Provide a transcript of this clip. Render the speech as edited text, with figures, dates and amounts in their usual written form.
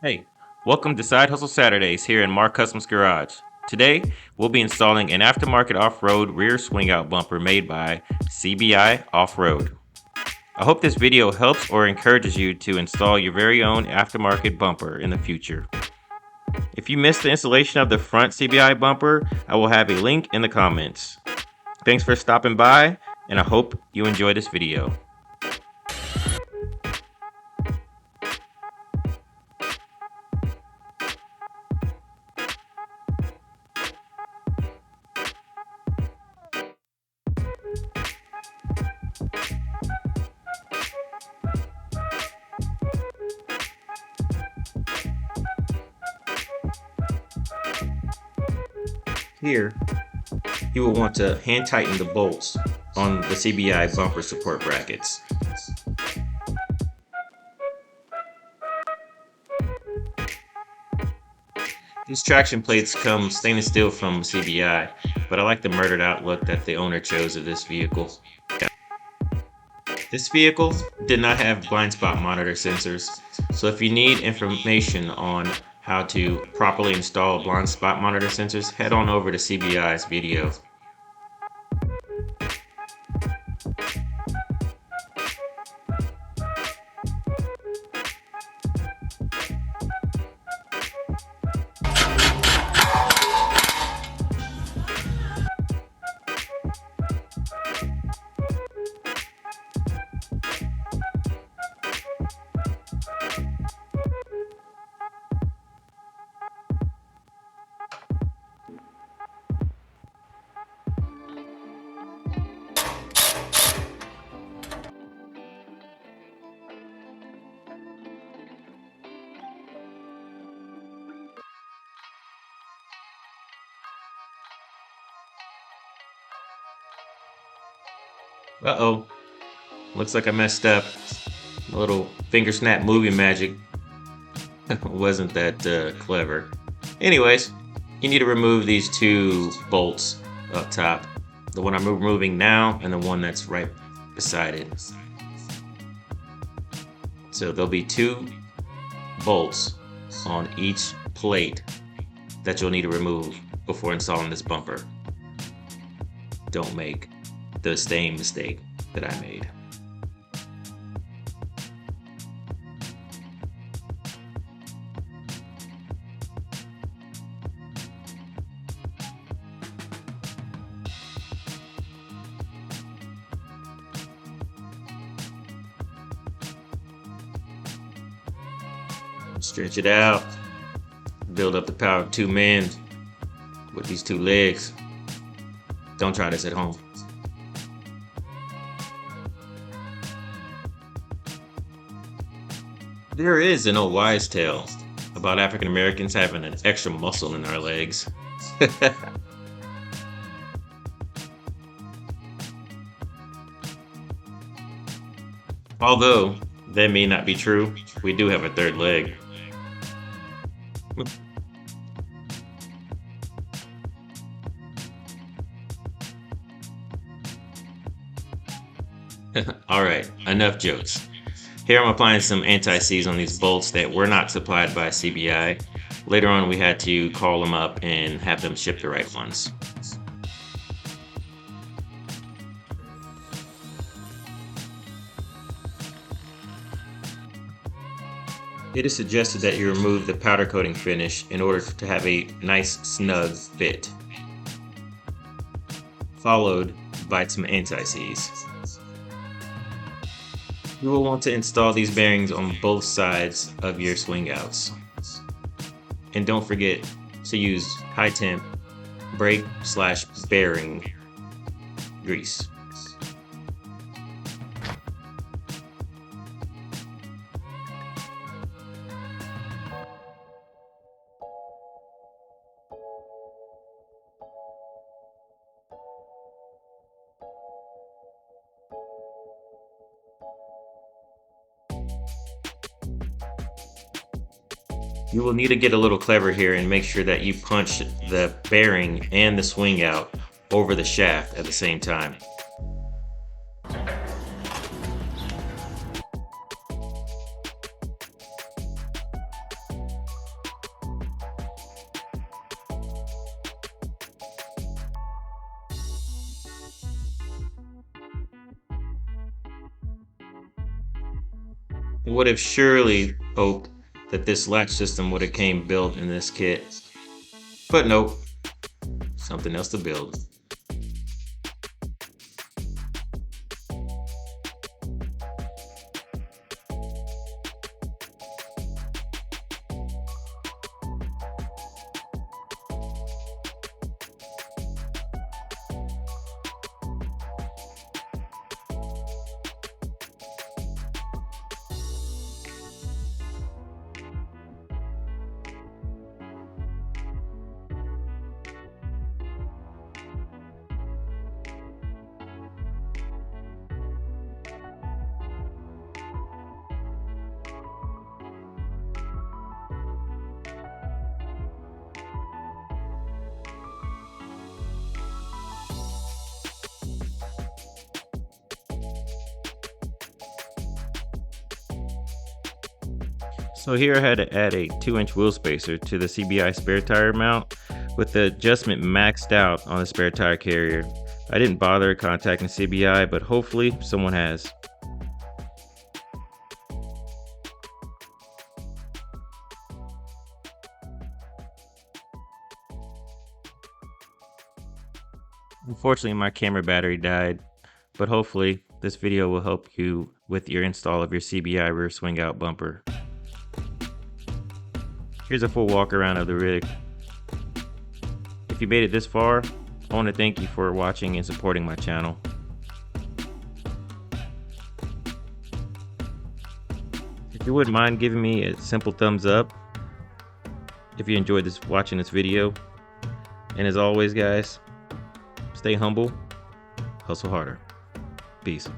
Hey, welcome to Side Hustle Saturdays here in Mark Customs Garage. Today, we'll be installing an aftermarket off-road rear swing-out bumper made by CBI Off-Road. I hope this video helps or encourages you to install your very own aftermarket bumper in the future. If you missed the installation of the front CBI bumper, I will have a link in the comments. Thanks for stopping by, and I hope you enjoy this video. Here, you will want to hand tighten the bolts on the CBI bumper support brackets. These traction plates come stainless steel from CBI, but I like the murdered out look that the owner chose of this vehicle. This vehicle did not have blind spot monitor sensors, so if you need information on how to properly install blind spot monitor sensors, head on over to CBI's video. Uh-oh, looks like I messed up. A little finger snap movie magic wasn't that clever. Anyways, you need to remove these two bolts up top. The one I'm removing now and the one that's right beside it. So there'll be two bolts on each plate that you'll need to remove before installing this bumper. Don't make the same mistake that I made. Stretch it out. Build up the power of two men with these two legs. Don't try this at home. There is an old wise tale about African Americans having an extra muscle in our legs. Although that may not be true, we do have a third leg. Alright, enough jokes. Here I'm applying some anti-seize on these bolts that were not supplied by CBI. Later on we had to call them up and have them ship the right ones. It is suggested that you remove the powder coating finish in order to have a nice snug fit, followed by some anti-seize. You will want to install these bearings on both sides of your swing outs. And don't forget to use high temp brake/bearing grease. You will need to get a little clever here and make sure that you punch the bearing and the swing out over the shaft at the same time. Would have surely hoped that this latch system would have came built in this kit. But nope, something else to build. So here I had to add a 2-inch wheel spacer to the CBI spare tire mount with the adjustment maxed out on the spare tire carrier. I didn't bother contacting CBI, but hopefully someone has. Unfortunately, my camera battery died, but hopefully this video will help you with your install of your CBI rear swing out bumper. Here's a full walk around of the rig. If you made it this far, I want to thank you for watching and supporting my channel. If you wouldn't mind giving me a simple thumbs up if you enjoyed watching this video. And as always guys, stay humble, hustle harder. Peace.